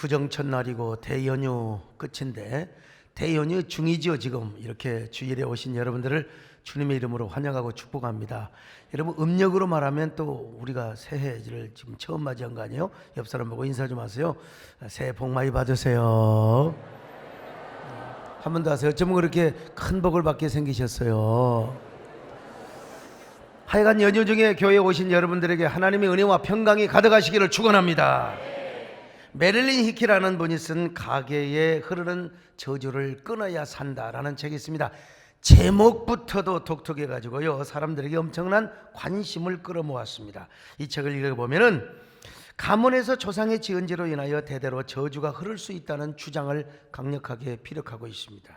구정 첫날이고 대연휴 끝인데 대연휴 중이죠. 지금 이렇게 주일에 오신 여러분들을 주님의 이름으로 환영하고 축복합니다. 여러분 음력으로 말하면 또 우리가 새해를 지금 처음 맞이한 거 아니에요? 옆 사람 보고 인사 좀 하세요. 새해 복 많이 받으세요. 한 번 더 하세요. 어쩌면 그렇게 큰 복을 받게 생기셨어요. 하여간 연휴 중에 교회에 오신 여러분들에게 하나님의 은혜와 평강이 가득하시기를 축원합니다. 메릴린 히키라는 분이 쓴 가계에 흐르는 저주를 끊어야 산다라는 책이 있습니다. 제목부터도 독특해가지고요 사람들에게 엄청난 관심을 끌어모았습니다. 이 책을 읽어보면은 가문에서 조상의 지은 죄로 인하여 대대로 저주가 흐를 수 있다는 주장을 강력하게 피력하고 있습니다.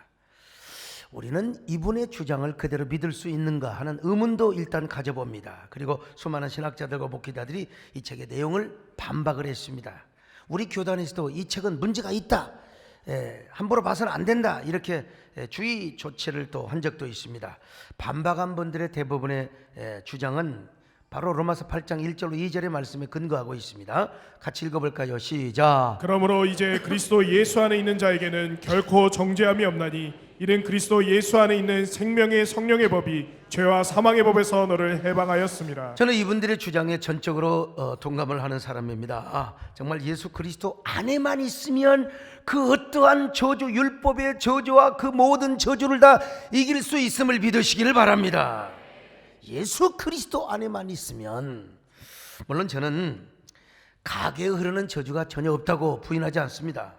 우리는 이분의 주장을 그대로 믿을 수 있는가 하는 의문도 일단 가져봅니다. 그리고 수많은 신학자들과 목회자들이 이 책의 내용을 반박을 했습니다. 우리 교단에서도 이 책은 문제가 있다, 함부로 봐서는 안 된다, 이렇게 주의 조치를 또 한 적도 있습니다. 반박한 분들의 대부분의 주장은 바로 로마서 8장 1절로 2절의 말씀에 근거하고 있습니다. 같이 읽어볼까요? 시작. 그러므로 이제 그리스도 예수 안에 있는 자에게는 결코 정죄함이 없나니 이는 그리스도 예수 안에 있는 생명의 성령의 법이 죄와 사망의 법에서 너를 해방하였습니다. 저는 이분들의 주장에 전적으로 동감을 하는 사람입니다. 정말 예수 그리스도 안에만 있으면 그 어떠한 저주, 율법의 저주와 그 모든 저주를 다 이길 수 있음을 믿으시기를 바랍니다. 예수 그리스도 안에만 있으면, 물론 저는 가계에 흐르는 저주가 전혀 없다고 부인하지 않습니다.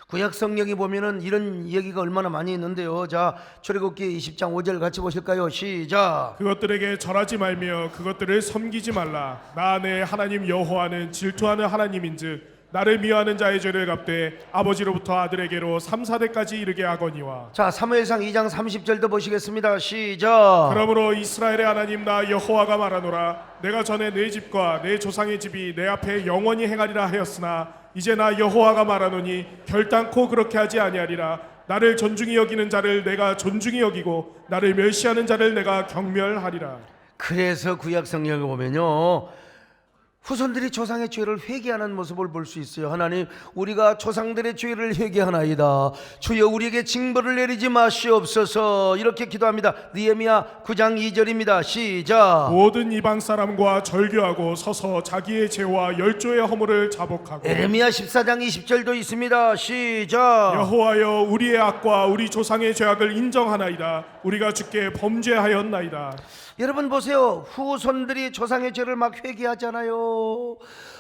구약 성경에 보면은 이런 얘기가 얼마나 많이 있는데요. 자, 출애굽기 20장 5절 같이 보실까요? 시작. 그것들에게 절하지 말며 그것들을 섬기지 말라. 나 내 하나님 여호와는 질투하는 하나님인즉 나를 미워하는 자의 죄를 갚되 아버지로부터 아들에게로 3, 4대까지 이르게 하거니와. 자, 사무엘상 2장 30절도 보시겠습니다. 시작. 그러므로 이스라엘의 하나님 나 여호와가 말하노라. 내가 전에 내 집과 내 조상의 집이 내 앞에 영원히 행하리라 하였으나 이제 나 여호와가 말하노니 결단코 그렇게 하지 아니하리라. 나를 존중히 여기는 자를 내가 존중히 여기고 나를 멸시하는 자를 내가 경멸하리라. 그래서 구약 성경을 보면요, 후손들이 조상의 죄를 회개하는 모습을 볼 수 있어요. 하나님, 우리가 조상들의 죄를 회개하나이다. 주여 우리에게 징벌을 내리지 마시옵소서. 이렇게 기도합니다. 느헤미야 9장 2절입니다. 시작. 모든 이방 사람과 절교하고 서서 자기의 죄와 열조의 허물을 자복하고. 에레미야 14장 20절도 있습니다. 시작. 여호와여 우리의 악과 우리 조상의 죄악을 인정하나이다. 우리가 주께 범죄하였나이다. 여러분 보세요. 후손들이 조상의 죄를 막 회개하잖아요.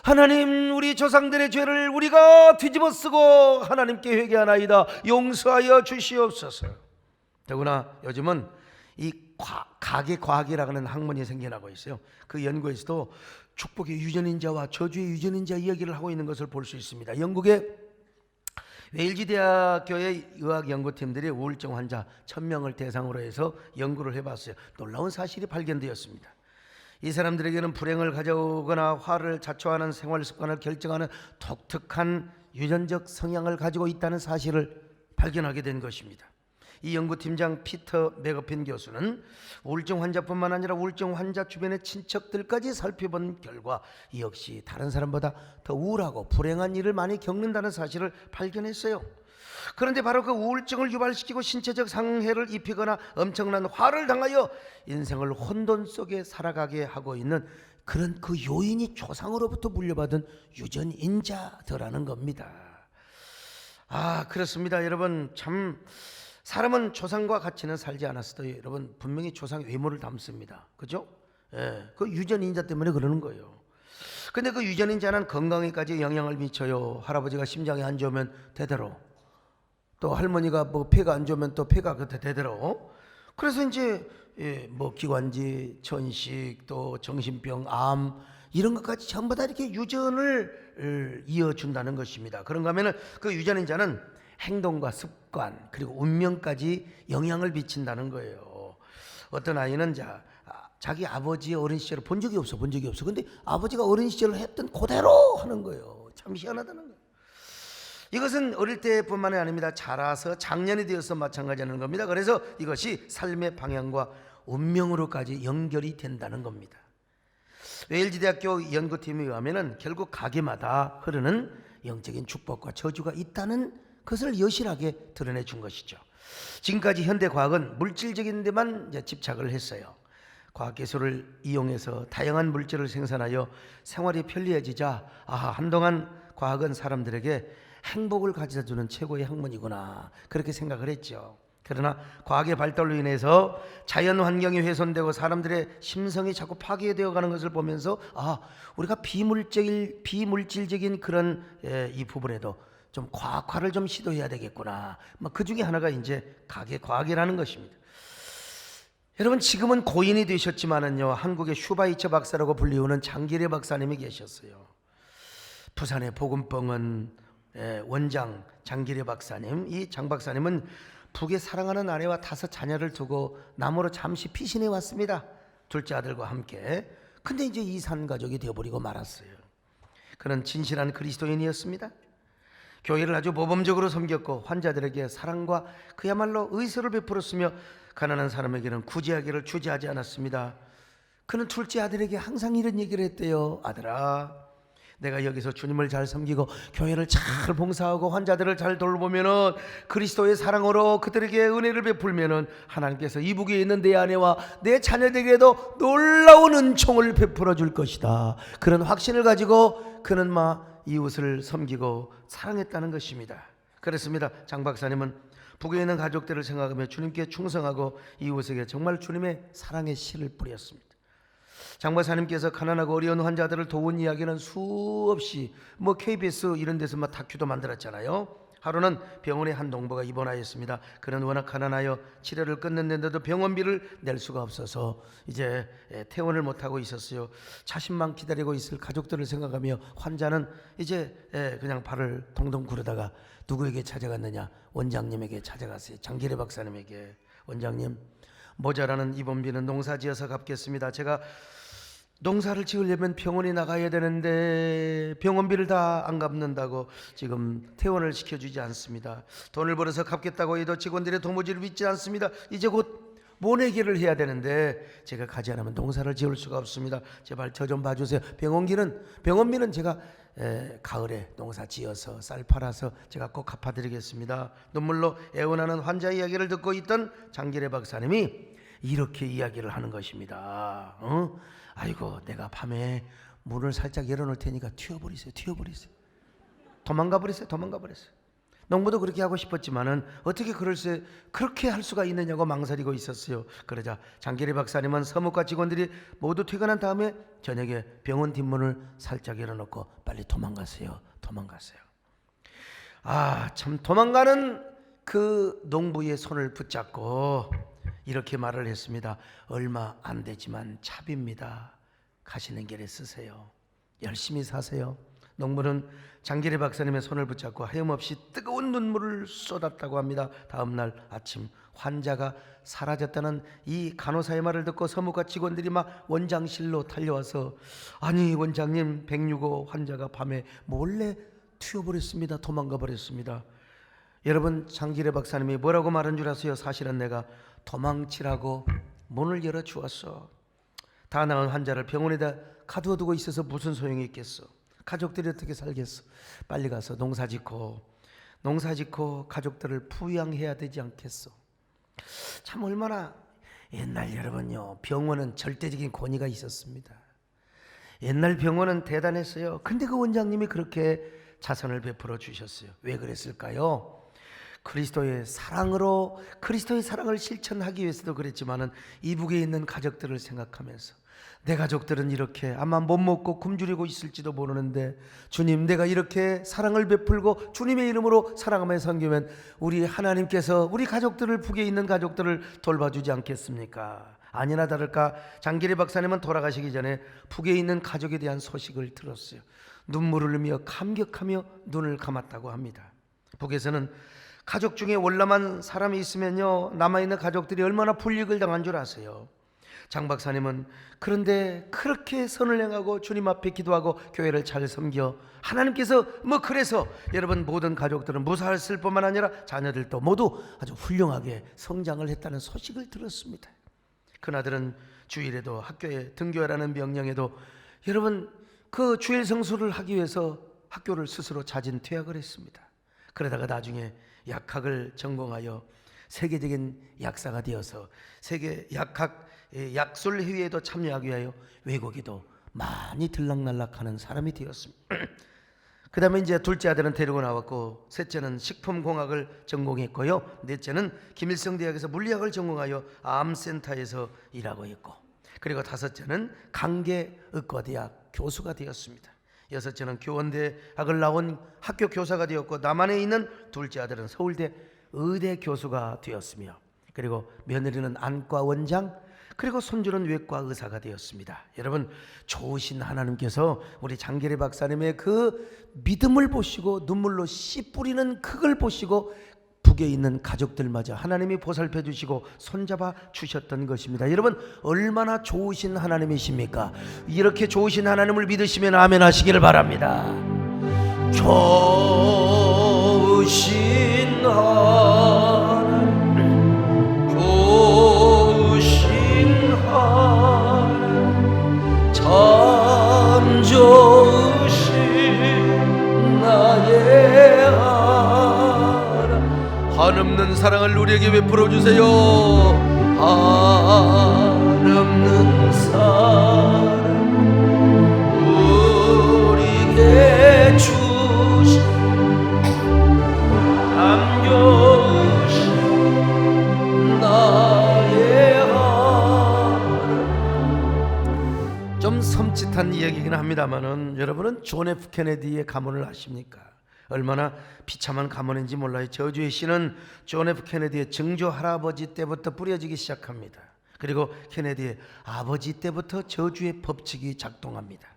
하나님, 우리 조상들의 죄를 우리가 뒤집어 쓰고 하나님께 회개하나이다. 용서하여 주시옵소서. 더구나 요즘은 이 가계 과학이라고 하는 학문이 생겨나고 있어요. 그 연구에서도 축복의 유전인자와 저주의 유전인자 이야기를 하고 있는 것을 볼 수 있습니다. 영국의 웨일즈 대학교의 의학 연구팀들이 우울증 환자 1000명을 대상으로 해서 연구를 해봤어요. 놀라운 사실이 발견되었습니다. 이 사람들에게는 불행을 가져오거나 화를 자초하는 생활 습관을 결정하는 독특한 유전적 성향을 가지고 있다는 사실을 발견하게 된 것입니다. 이 연구팀장 피터 맥어핀 교수는 우울증 환자뿐만 아니라 우울증 환자 주변의 친척들까지 살펴본 결과 역시 다른 사람보다 더 우울하고 불행한 일을 많이 겪는다는 사실을 발견했어요. 그런데 바로 그 우울증을 유발시키고 신체적 상해를 입히거나 엄청난 화를 당하여 인생을 혼돈 속에 살아가게 하고 있는 그런 그 요인이 조상으로부터 물려받은 유전인자더라는 겁니다. 그렇습니다. 여러분, 참 사람은 조상과 같이는 살지 않았어도 여러분 분명히 조상의 외모를 담습니다. 그죠? 그 유전인자 때문에 그러는 거예요. 근데 그 유전인자는 건강에까지 영향을 미쳐요. 할아버지가 심장이 안 좋으면 대대로, 또 할머니가 뭐 폐가 안 좋으면 또 폐가 그때 대대로. 그래서 이제 뭐 기관지, 천식, 또 정신병, 암 이런 것까지 전부 다 이렇게 유전을 이어준다는 것입니다. 그런가 하면은 그 유전인자는 행동과 습관 그리고 운명까지 영향을 미친다는 거예요. 어떤 아이는 자기 아버지의 어린 시절을 본 적이 없어. 근데 아버지가 어린 시절을 했던 그대로 하는 거예요. 참 희한하다는 거예요. 이것은 어릴 때뿐만이 아닙니다. 자라서 장년이 되어서 마찬가지라는 겁니다. 그래서 이것이 삶의 방향과 운명으로까지 연결이 된다는 겁니다. 웨일즈 대학교 연구팀에 의하면 결국 가게마다 흐르는 영적인 축복과 저주가 있다는 것을 여실하게 드러내 준 것이죠. 지금까지 현대 과학은 물질적인 데만 이제 집착을 했어요. 과학기술을 이용해서 다양한 물질을 생산하여 생활이 편리해지자 한동안 과학은 사람들에게 행복을 가져다주는 최고의 학문이구나 그렇게 생각을 했죠. 그러나 과학의 발달로 인해서 자연 환경이 훼손되고 사람들의 심성이 자꾸 파괴되어 가는 것을 보면서 우리가 비물질적인 그런 이 부분에도 좀 과학화를 좀 시도해야 되겠구나. 그 중에 하나가 이제 과학이라는 것입니다. 여러분 지금은 고인이 되셨지만은요, 한국의 슈바이처 박사라고 불리우는 장기례 박사님이 계셨어요. 부산의 복음병원 원장 장기례 박사님, 이 장 박사님은 북에 사랑하는 아내와 5 자녀를 두고 남으로 잠시 피신해 왔습니다. 둘째 아들과 함께. 근데 이제 이산 가족이 되어버리고 말았어요. 그는 진실한 그리스도인이었습니다. 교회를 아주 모범적으로 섬겼고 환자들에게 사랑과 그야말로 의사를 베풀었으며 가난한 사람에게는 구제하기를 주저하지 않았습니다. 그는 둘째 아들에게 항상 이런 얘기를 했대요. 아들아, 내가 여기서 주님을 잘 섬기고 교회를 잘 봉사하고 환자들을 잘 돌보면은 그리스도의 사랑으로 그들에게 은혜를 베풀면은 하나님께서 이북에 있는 내 아내와 내 자녀들에게도 놀라운 은총을 베풀어 줄 것이다. 그런 확신을 가지고 그는 이웃을 섬기고 사랑했다는 것입니다. 그렇습니다. 장 박사님은 북에 있는 가족들을 생각하며 주님께 충성하고 이웃에게 정말 주님의 사랑의 씨를 뿌렸습니다. 장 박사님께서 가난하고 어려운 환자들을 도운 이야기는 수없이 KBS 이런 데서 다큐도 만들었잖아요. 하루는 병원에 한 농부가 입원하였습니다. 그는 워낙 가난하여 치료를 끊는데도 병원비를 낼 수가 없어서 이제 퇴원을 못하고 있었어요. 자신만 기다리고 있을 가족들을 생각하며 환자는 이제 그냥 발을 동동 구르다가 누구에게 찾아갔느냐? 원장님에게 찾아갔어요. 장기례 박사님에게. 원장님, 모자라는 입원비는 농사지어서 갚겠습니다. 제가 농사를 지으려면 병원에 나가야 되는데 병원비를 다 안 갚는다고 지금 퇴원을 시켜주지 않습니다. 돈을 벌어서 갚겠다고 해도 직원들의 도무지를 믿지 않습니다. 이제 곧 모내기를 해야 되는데 제가 가지 않으면 농사를 지을 수가 없습니다. 제발 저 좀 봐주세요. 병원비는 제가 가을에 농사 지어서 쌀 팔아서 제가 꼭 갚아드리겠습니다. 눈물로 애원하는 환자 이야기를 듣고 있던 장기례 박사님이 이렇게 이야기를 하는 것입니다. 아이고, 내가 밤에 문을 살짝 열어놓을 테니까 튀어버리세요. 도망가 버리세요. 농부도 그렇게 하고 싶었지만은 어떻게 그렇게 할 수가 있느냐고 망설이고 있었어요. 그러자 장기례 박사님은 서무과 직원들이 모두 퇴근한 다음에 저녁에 병원 뒷문을 살짝 열어놓고 빨리 도망가세요. 참 도망가는 그 농부의 손을 붙잡고 이렇게 말을 했습니다. 얼마 안 되지만 차비입니다. 가시는 길에 쓰세요. 열심히 사세요. 농부는 장기례 박사님의 손을 붙잡고 하염없이 뜨거운 눈물을 쏟았다고 합니다. 다음 날 아침 환자가 사라졌다는 이 간호사의 말을 듣고 서무과 직원들이 원장실로 달려와서 아니 원장님, 106호 환자가 밤에 몰래 튀어버렸습니다. 도망가 버렸습니다. 여러분, 장기례 박사님이 뭐라고 말한 줄 아세요? 사실은 내가 도망치라고 문을 열어 주었어. 다 나은 환자를 병원에다 가두어두고 있어서 무슨 소용이 있겠어. 가족들이 어떻게 살겠어. 빨리 가서 농사짓고 가족들을 부양해야 되지 않겠어. 참 얼마나 옛날 여러분요, 병원은 절대적인 권위가 있었습니다. 옛날 병원은 대단했어요. 근데 그 원장님이 그렇게 자선을 베풀어 주셨어요. 왜 그랬을까요? 그리스도의 사랑을 실천하기 위해서도 그랬지만은 이북에 있는 가족들을 생각하면서 내 가족들은 이렇게 아마 못 먹고 굶주리고 있을지도 모르는데 주님, 내가 이렇게 사랑을 베풀고 주님의 이름으로 사랑하며 섬기면 우리 하나님께서 우리 가족들을, 북에 있는 가족들을 돌봐주지 않겠습니까? 아니나 다를까 장기례 박사님은 돌아가시기 전에 북에 있는 가족에 대한 소식을 들었어요. 눈물을 흘리며 감격하며 눈을 감았다고 합니다. 북에서는 가족 중에 월남한 사람이 있으면요, 남아있는 가족들이 얼마나 불이익을 당한 줄 아세요? 장 박사님은 그런데 그렇게 선을 행하고 주님 앞에 기도하고 교회를 잘 섬겨 하나님께서 그래서 여러분 모든 가족들은 무사했을 뿐만 아니라 자녀들도 모두 아주 훌륭하게 성장을 했다는 소식을 들었습니다. 큰아들은 주일에도 학교에 등교하라는 명령에도 여러분 그 주일 성수를 하기 위해서 학교를 스스로 자진 퇴학을 했습니다. 그러다가 나중에 약학을 전공하여 세계적인 약사가 되어서 세계 약학 약술 회의에도 참여하기 위하여 외국에도 많이 들락날락하는 사람이 되었습니다. 그 다음에 이제 둘째 아들은 데리고 나왔고, 셋째는 식품공학을 전공했고요, 넷째는 김일성 대학에서 물리학을 전공하여 암센터에서 일하고 있고, 그리고 다섯째는 강계의과대학 교수가 되었습니다. 여섯째는 교원대학을 나온 학교 교사가 되었고, 남한에 있는 둘째 아들은 서울대 의대 교수가 되었으며, 그리고 며느리는 안과 원장, 그리고 손주는 외과 의사가 되었습니다. 여러분, 좋으신 하나님께서 우리 장계리 박사님의 그 믿음을 보시고 눈물로 씨 뿌리는 그걸 보시고 북에 있는 가족들마저 하나님이 보살펴 주시고 손잡아 주셨던 것입니다. 여러분, 얼마나 좋으신 하나님이십니까? 이렇게 좋으신 하나님을 믿으시면 아멘 하시기를 바랍니다. 좋으신 하나님, 좋으신 하나님, 참 좋으신 나의 하나님, 한없는 사랑을 우리에게 베풀어 주세요. 한없는 사랑 우리에게 주신 남겨주신 나의 하나님. 좀 섬찟한 이야기이긴 합니다만은, 여러분은 존 F 케네디의 가문을 아십니까? 얼마나 비참한 가문인지 몰라요. 저주의 씨는 존 F 케네디의 증조 할아버지 때부터 뿌려지기 시작합니다. 그리고 케네디의 아버지 때부터 저주의 법칙이 작동합니다.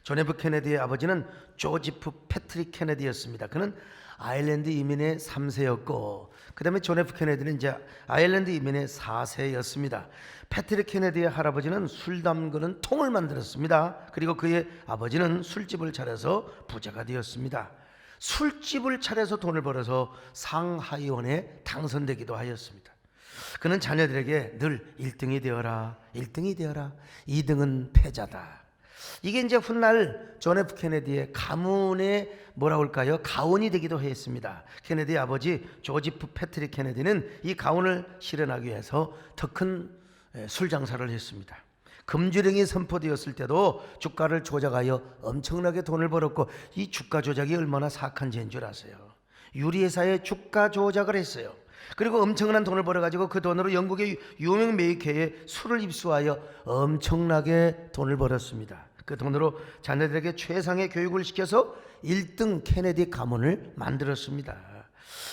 존 F 케네디의 아버지는 조지프 패트릭 케네디였습니다. 그는 아일랜드 이민의 3세였고, 그 다음에 존 F 케네디는 이제 아일랜드 이민의 4세였습니다. 패트릭 케네디의 할아버지는 술 담그는 통을 만들었습니다. 그리고 그의 아버지는 술집을 차려서 부자가 되었습니다. 술집을 차려서 돈을 벌어서 상하이원에 당선되기도 하였습니다. 그는 자녀들에게 늘 1등이 되어라, 1등이 되어라, 2등은 패자다. 이게 이제 훗날 존 F 케네디의 가문의 뭐라고 할까요? 가훈이 되기도 했습니다. 케네디의 아버지 조지프 패트릭 케네디는 이 가훈을 실현하기 위해서 더 큰 술 장사를 했습니다. 금주령이 선포되었을 때도 주가를 조작하여 엄청나게 돈을 벌었고, 이 주가 조작이 얼마나 사악한 죄인 줄 아세요? 유리회사에 주가 조작을 했어요. 그리고 엄청난 돈을 벌어가지고 그 돈으로 영국의 유명 메이커에 술을 입수하여 엄청나게 돈을 벌었습니다. 그 돈으로 자녀들에게 최상의 교육을 시켜서 1등 케네디 가문을 만들었습니다.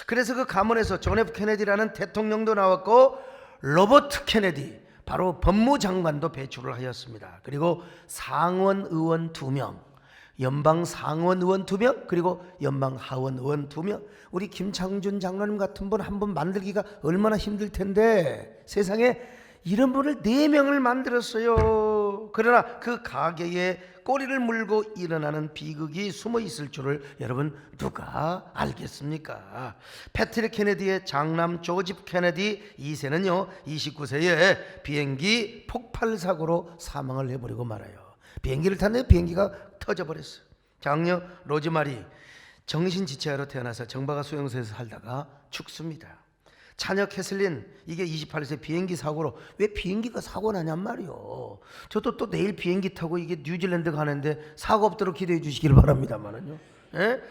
그래서 그 가문에서 존 F 케네디라는 대통령도 나왔고, 로버트 케네디 바로 법무장관도 배출을 하였습니다. 그리고 상원 의원 2명, 연방 상원 의원 2명, 그리고 연방 하원 의원 2명. 우리 김창준 장로님 같은 분 한 분 만들기가 얼마나 힘들 텐데, 세상에 이런 분을 4명을 만들었어요. 그러나 그 가게에 꼬리를 물고 일어나는 비극이 숨어 있을 줄을 여러분 누가 알겠습니까? 패트릭 케네디의 장남 조지프 케네디 2세는요 29세에 비행기 폭발 사고로 사망을 해버리고 말아요. 비행기를 탔는데 비행기가 터져버렸어요. 장녀 로즈마리 정신지체아로 태어나서 정바가 수용소에서 살다가 죽습니다. 차녀 캐슬린, 이게 28세 비행기 사고로, 왜 비행기가 사고 나냔 말이요. 저도 또 내일 비행기 타고 이게 뉴질랜드 가는데 사고 없도록 기도해 주시길 바랍니다만은요. 예?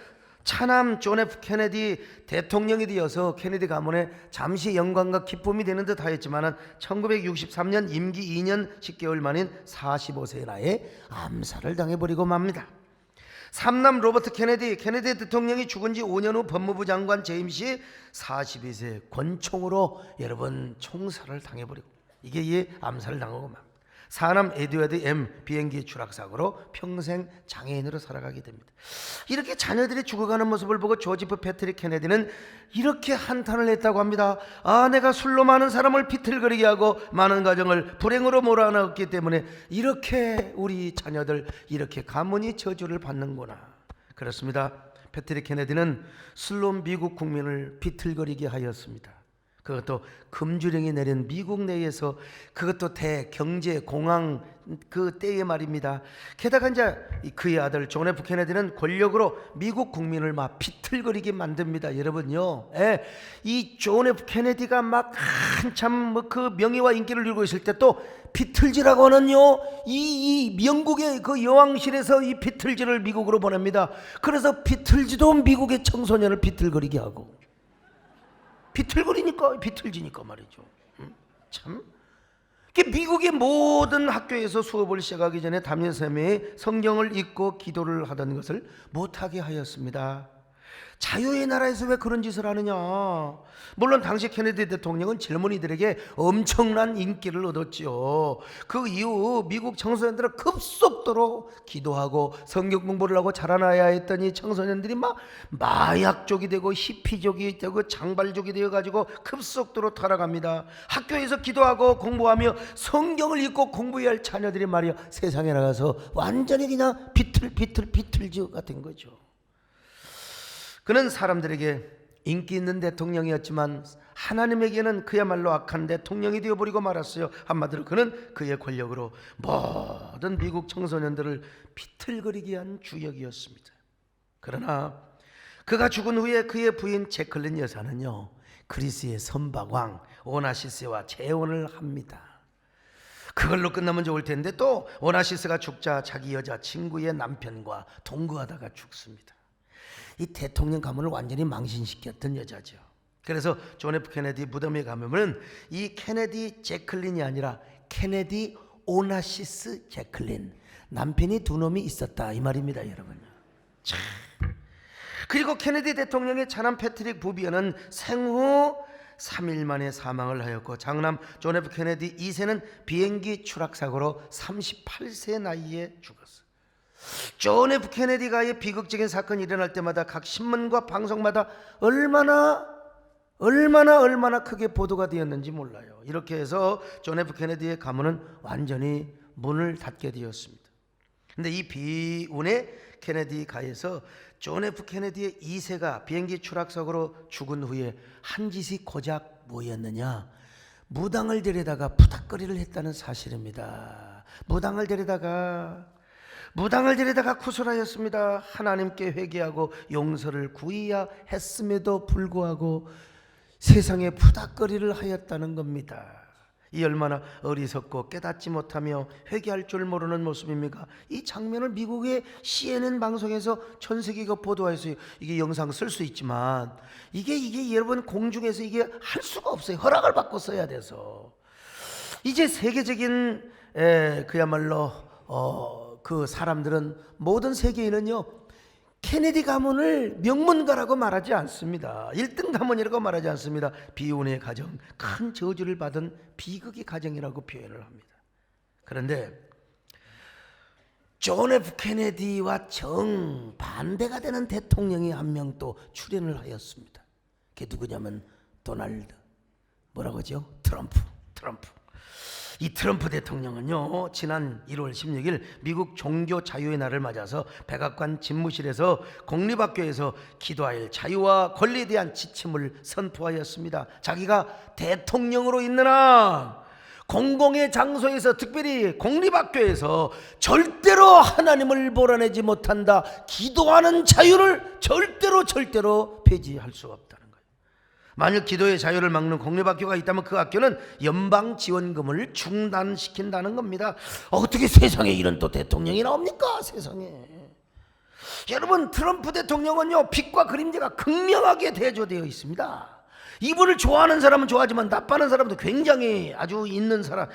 차남 존 F 케네디 대통령이 되어서 케네디 가문에 잠시 영광과 기쁨이 되는 듯 하였지만은 1963년 임기 2년 10개월 만인 45세의 나이에 암살을 당해버리고 맙니다. 삼남 로버트 케네디 대통령이 죽은 지 5년 후 법무부 장관 재임시 42세 권총으로 여러분 총살을 당해버리고, 이게 이 암살을 당하고 맙니다. 사남 에드워드 M 비행기 추락사고로 평생 장애인으로 살아가게 됩니다. 이렇게 자녀들이 죽어가는 모습을 보고 조지프 패트릭 케네디는 이렇게 한탄을 했다고 합니다. 아, 내가 술로 많은 사람을 비틀거리게 하고 많은 가정을 불행으로 몰아넣었기 때문에 이렇게 우리 자녀들 이렇게 가문이 저주를 받는구나. 그렇습니다. 패트릭 케네디는 술로 미국 국민을 비틀거리게 하였습니다. 그것도 금주령이 내린 미국 내에서, 그것도 대경제 공황 그 때의 말입니다. 게다가 이제 그의 아들 존 F 케네디는 권력으로 미국 국민을 막 비틀거리게 만듭니다. 여러분요, 이 존 F 케네디가 막 한참 뭐 그 명예와 인기를 누리고 있을 때 또 비틀즈라고 하는요, 이 영국의 그 여왕실에서 이 비틀즈를 미국으로 보냅니다. 그래서 비틀즈도 미국의 청소년을 비틀거리게 하고, 비틀거리니까 비틀지니까 말이죠. 참, 미국의 모든 학교에서 수업을 시작하기 전에 담임선생님이 성경을 읽고 기도를 하던 것을 못하게 하였습니다. 자유의 나라에서 왜 그런 짓을 하느냐. 물론 당시 케네디 대통령은 젊은이들에게 엄청난 인기를 얻었지요. 그 이후 미국 청소년들은 급속도로 기도하고 성경 공부를 하고 자라나야 했더니 청소년들이 막 마약족이 되고 히피족이 되고 장발족이 되어가지고 급속도로 타락합니다. 학교에서 기도하고 공부하며 성경을 읽고 공부해야 할 자녀들이 말이야 세상에 나가서 완전히 그냥 비틀즈 같은 거죠. 그는 사람들에게 인기 있는 대통령이었지만 하나님에게는 그야말로 악한 대통령이 되어버리고 말았어요. 한마디로 그는 그의 권력으로 모든 미국 청소년들을 비틀거리게 한 주역이었습니다. 그러나 그가 죽은 후에 그의 부인 제클린 여사는요, 그리스의 선박왕 오나시스와 재혼을 합니다. 그걸로 끝나면 좋을 텐데 또 오나시스가 죽자 자기 여자친구의 남편과 동거하다가 죽습니다. 이 대통령 가문을 완전히 망신시켰던 여자죠. 그래서 존 F 케네디 무덤에 가면은 이 케네디 제클린이 아니라 케네디 오나시스 제클린, 남편이 두 놈이 있었다 이 말입니다, 여러분. 참. 그리고 케네디 대통령의 차남 패트릭 부비언은 생후 3일 만에 사망을 하였고, 장남 존 F 케네디 2세는 비행기 추락사고로 38세 나이에 죽었어요. 존 F 케네디가의 비극적인 사건이 일어날 때마다 각 신문과 방송마다 얼마나 크게 보도가 되었는지 몰라요. 이렇게 해서 존 F 케네디의 가문은 완전히 문을 닫게 되었습니다. 근데 이 비운의 케네디 가에서 존 F 케네디의 2세가 비행기 추락사고로 죽은 후에 한 짓이 고작 뭐였느냐, 무당을 데려다가 푸닥거리를 했다는 사실입니다. 무당을 데려다가 구술하였습니다. 하나님께 회개하고 용서를 구해야 했음에도 불구하고 세상에 푸닥거리를 하였다는 겁니다. 이 얼마나 어리석고 깨닫지 못하며 회개할 줄 모르는 모습입니까? 이 장면을 미국의 CNN 방송에서 전 세계가 보도했어요. 이게 영상 쓸 수 있지만 이게 여러분 공중에서 이게 할 수가 없어요. 허락을 받고 써야 돼서. 이제 세계적인 그야말로 그 사람들은, 모든 세계인은요, 케네디 가문을 명문가라고 말하지 않습니다. 1등 가문이라고 말하지 않습니다. 비운의 가정, 큰 저주를 받은 비극의 가정이라고 표현을 합니다. 그런데 존 F 케네디와 정반대가 되는 대통령이 한 명 또 출연을 하였습니다. 그게 누구냐면 도널드, 뭐라고 하죠? 트럼프. 이 트럼프 대통령은요, 지난 1월 16일 미국 종교 자유의 날을 맞아서 백악관 집무실에서 공립학교에서 기도할 자유와 권리에 대한 지침을 선포하였습니다. 자기가 대통령으로 있는 한 공공의 장소에서, 특별히 공립학교에서 절대로 하나님을 몰아내지 못한다. 기도하는 자유를 절대로 폐지할 수 없다는 거예요. 만약 기도의 자유를 막는 공립학교가 있다면 그 학교는 연방 지원금을 중단시킨다는 겁니다. 어떻게 세상에 이런 또 대통령이 나옵니까? 세상에. 여러분, 트럼프 대통령은요, 빛과 그림자가 극명하게 대조되어 있습니다. 이분을 좋아하는 사람은 좋아하지만 나빠하는 사람도 굉장히 아주 있는 사람.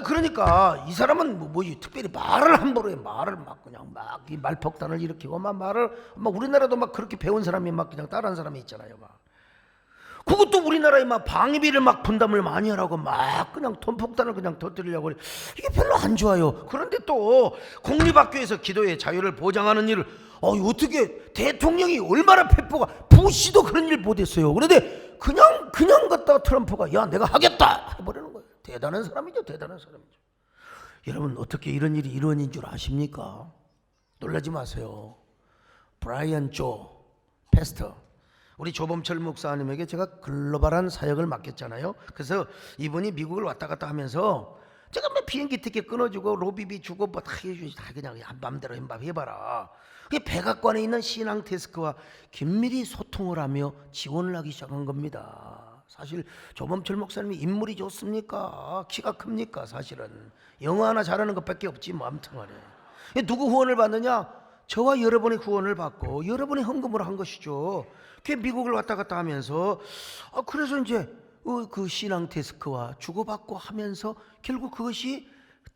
그러니까 이 사람은 특별히 말을 함부로 해. 말을 막 그냥 막 이 말폭탄을 일으키고 막 말을 막, 우리나라도 막 그렇게 배운 사람이 막 그냥 따라하는 사람이 있잖아요. 막 그것도 우리나라에 막 방위비를 막 분담을 많이 하라고 막 그냥 돈폭탄을 그냥 터뜨리려고, 이게 별로 안 좋아요. 그런데 또 공립학교에서 기도의 자유를 보장하는 일을 어떻게 대통령이 얼마나 페퍼가, 부시도 그런 일 못했어요. 그런데 그냥 갖다가 트럼프가 야 내가 하겠다 해버리는 거예요. 대단한 사람이죠. 여러분, 어떻게 이런 일이 이루어진 줄 아십니까? 놀라지 마세요. 브라이언 조 패스터, 우리 조범철 목사님에게 제가 글로벌한 사역을 맡겼잖아요. 그래서 이분이 미국을 왔다 갔다 하면서 제가 뭐 비행기 티켓 끊어주고 로비비 주고 뭐 다 해주지, 다 그냥 맘대로 해봐라. 그게 백악관에 있는 신앙 데스크와 긴밀히 소통을 하며 지원을 하기 시작한 겁니다. 사실 조범철 목사님이 인물이 좋습니까? 키가 큽니까? 사실은 영어 하나 잘하는 것밖에 없지 뭐. 아무튼 간에 누구 후원을 받느냐? 저와 여러분의 후원을 받고 여러분의 헌금으로 한 것이죠. 그 미국을 왔다 갔다 하면서 그래서 이제 그 신앙 데스크와 주고받고 하면서 결국 그것이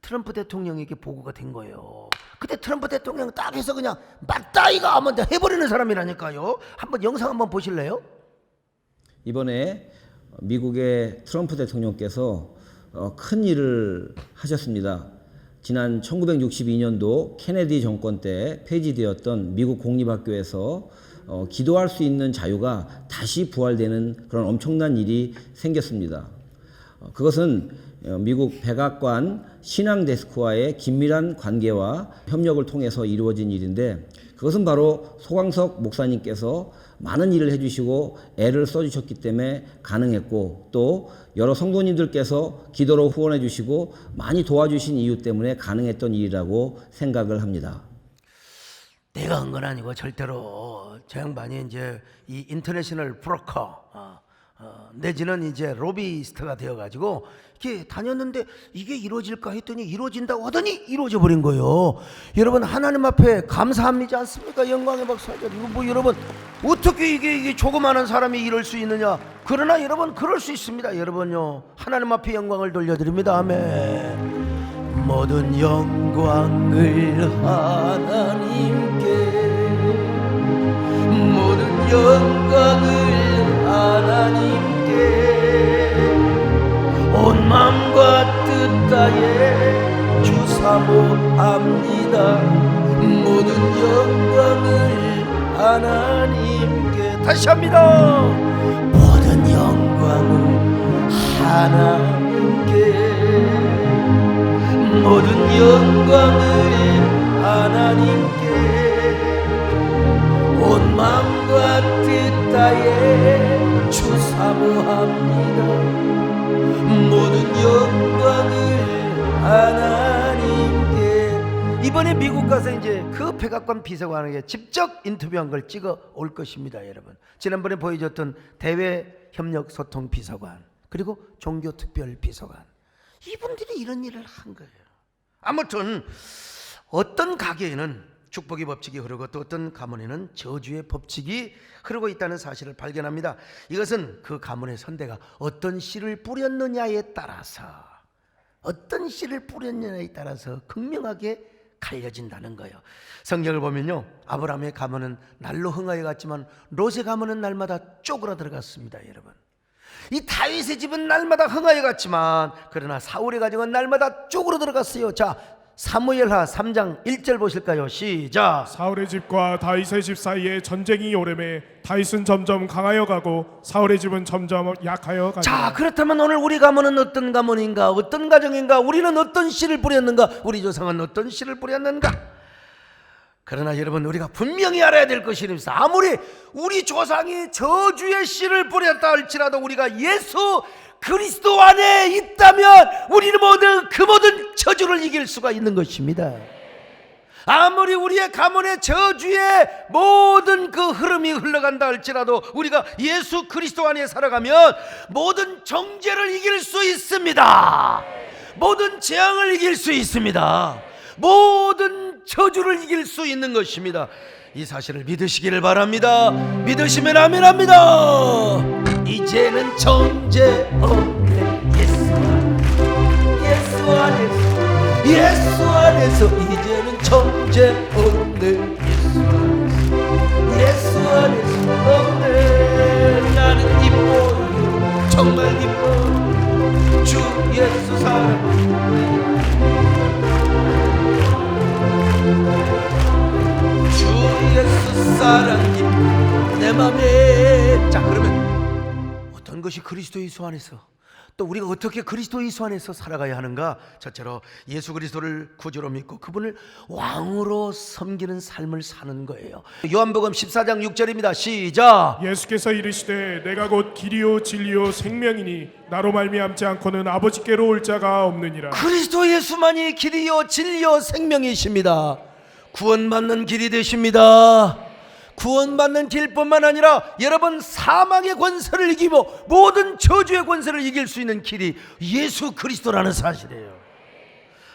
트럼프 대통령에게 보고가 된 거예요. 그때 트럼프 대통령 딱 해서 그냥 맞다 이거 하면 해버리는 사람이라니까요. 한번 영상 한번 보실래요? 이번에 미국의 트럼프 대통령께서 큰 일을 하셨습니다. 지난 1962년도 케네디 정권 때 폐지되었던 미국 공립학교에서 기도할 수 있는 자유가 다시 부활되는 그런 엄청난 일이 생겼습니다. 그것은 미국 백악관 신앙 데스크와의 긴밀한 관계와 협력을 통해서 이루어진 일인데, 그것은 바로 소광석 목사님께서 많은 일을 해주시고 애를 써주셨기 때문에 가능했고, 또 여러 성도님들께서 기도로 후원해 주시고 많이 도와주신 이유 때문에 가능했던 일이라고 생각을 합니다. 내가 한 건 아니고 절대로 저 양반이 이제 이 인터내셔널 브로커 내지는 이제 로비스트가 되어가지고 이렇게 다녔는데 이게 이루어질까 했더니 이루어진다고 하더니 이루어져 버린 거예요. 여러분 하나님 앞에 감사합니다 않습니까? 영광의 박수하죠. 이거 뭐 여러분 어떻게 이게 조그마한 사람이 이럴 수 있느냐? 그러나 여러분 그럴 수 있습니다. 여러분요 하나님 앞에 영광을 돌려드립니다. 아멘. 모든 영광을 하나님께, 모든 영광을 하나님께, 온 마음과 뜻 다해 주 사모합니다. 모든 영광을 하나님께. 다시 합니다. 모든 영광을 하나님께, 모든 영광을 하나님께, 온 마음과 뜻 다해 주 사모합니다. 모든 영광을 하나님께. 이번에 미국 가서 이제 그 백악관 비서관에게 직접 인터뷰한 걸 찍어 올 것입니다. 여러분 지난번에 보여줬던 대외협력 소통 비서관 그리고 종교특별 비서관, 이분들이 이런 일을 한 거예요. 아무튼 어떤 가게에는 축복의 법칙이 흐르고 또 어떤 가문에는 저주의 법칙이 흐르고 있다는 사실을 발견합니다. 이것은 그 가문의 선대가 어떤 씨를 뿌렸느냐에 따라서, 어떤 씨를 뿌렸느냐에 따라서 극명하게 갈려진다는 거예요. 성경을 보면요 아브라함의 가문은 날로 흥하여 갔지만 롯의 가문은 날마다 쪼그라 들어갔습니다. 여러분 이 다윗의 집은 날마다 흥하여 갔지만 그러나 사울의 가정은 날마다 쪼그라 들어갔어요. 자 사무엘하 3장 1절 보실까요? 시작. 사울의 집과 다윗의 집 사이에 전쟁이 오르매 다윗은 점점 강하여 가고 사울의 집은 점점 약하여 가니라. 자 그렇다면 오늘 우리 가문은 어떤 가문인가, 어떤 가정인가, 우리는 어떤 씨를 뿌렸는가, 우리 조상은 어떤 씨를 뿌렸는가. 그러나 여러분 우리가 분명히 알아야 될 것이 있습니다. 아무리 우리 조상이 저주의 씨를 뿌렸다 할지라도 우리가 예수 그리스도 안에 있다면 우리는 그 모든 저주를 이길 수가 있는 것입니다. 아무리 우리의 가문의 저주의 모든 그 흐름이 흘러간다 할지라도 우리가 예수 그리스도 안에 살아가면 모든 정죄를 이길 수 있습니다. 모든 재앙을 이길 수 있습니다. 모든 저주를 이길 수 있는 것입니다. 이 사실을 믿으시기를 바랍니다. 믿으시면 아멘합니다. 이제는 정죄 없네. 예수 안에서, 예수 안에서 이제는 정죄 없네. 예수 안에서 없네. 나는 기뻐, 정말 기뻐. 주 예수 사랑, 주 예수 사랑이 내 맘에. 자 그러면 어떤 것이 그리스도 예수 안에서, 또 우리가 어떻게 그리스도 예수 안에서 살아가야 하는가? 첫째로 예수 그리스도를 구주로 믿고 그분을 왕으로 섬기는 삶을 사는 거예요. 요한복음 14장 6절입니다. 시작. 예수께서 이르시되 내가 곧 길이요 진리요 생명이니 나로 말미암지 않고는 아버지께로 올 자가 없느니라. 그리스도 예수만이 길이요 진리요 생명이십니다. 구원받는 길이 되십니다. 구원받는 길뿐만 아니라 여러분 사망의 권세를 이기고 모든 저주의 권세를 이길 수 있는 길이 예수 그리스도라는 사실이에요.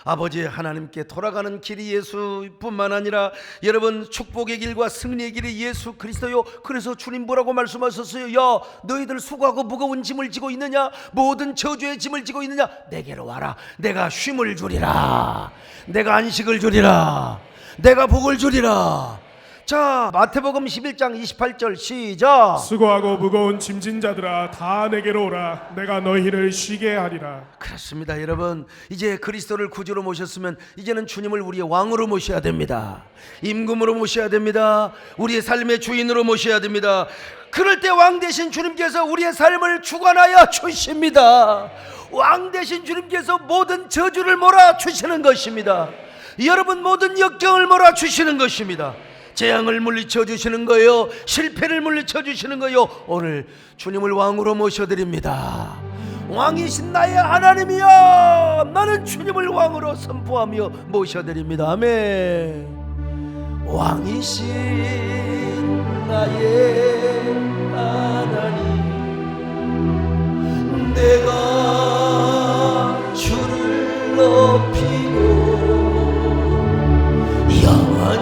아버지 하나님께 돌아가는 길이 예수뿐만 아니라 여러분 축복의 길과 승리의 길이 예수 그리스도요. 그래서 주님 뭐라고 말씀하셨어요? 야 너희들 수고하고 무거운 짐을 지고 있느냐? 모든 저주의 짐을 지고 있느냐? 내게로 와라. 내가 쉼을 주리라. 내가 안식을 주리라. 내가 복을 주리라. 자 마태복음 11장 28절 시작. 수고하고 무거운 짐진 자들아 다 내게로 오라. 내가 너희를 쉬게 하리라. 그렇습니다. 여러분 이제 그리스도를 구주로 모셨으면 이제는 주님을 우리의 왕으로 모셔야 됩니다. 임금으로 모셔야 됩니다. 우리의 삶의 주인으로 모셔야 됩니다. 그럴 때 왕 대신 주님께서 우리의 삶을 주관하여 주십니다. 왕 대신 주님께서 모든 저주를 몰아주시는 것입니다. 여러분 모든 역경을 몰아주시는 것입니다. 재앙을 물리쳐 주시는 거예요. 실패를 물리쳐 주시는 거예요. 오늘 주님을 왕으로 모셔드립니다. 왕이신 나의 하나님이여 나는 주님을 왕으로 선포하며 모셔드립니다. 아멘. 왕이신 나의 하나님 내가 주를 높이고 영원히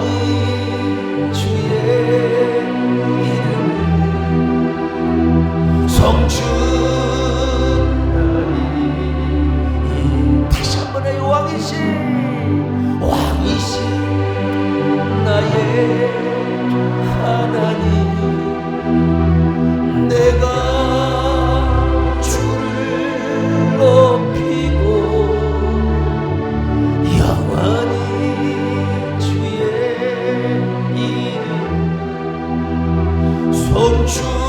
성주하리. 다시 한번 해요. 왕이신 나의 하나님 내가 주를 높이고 영원히 주의 이름 송축하리.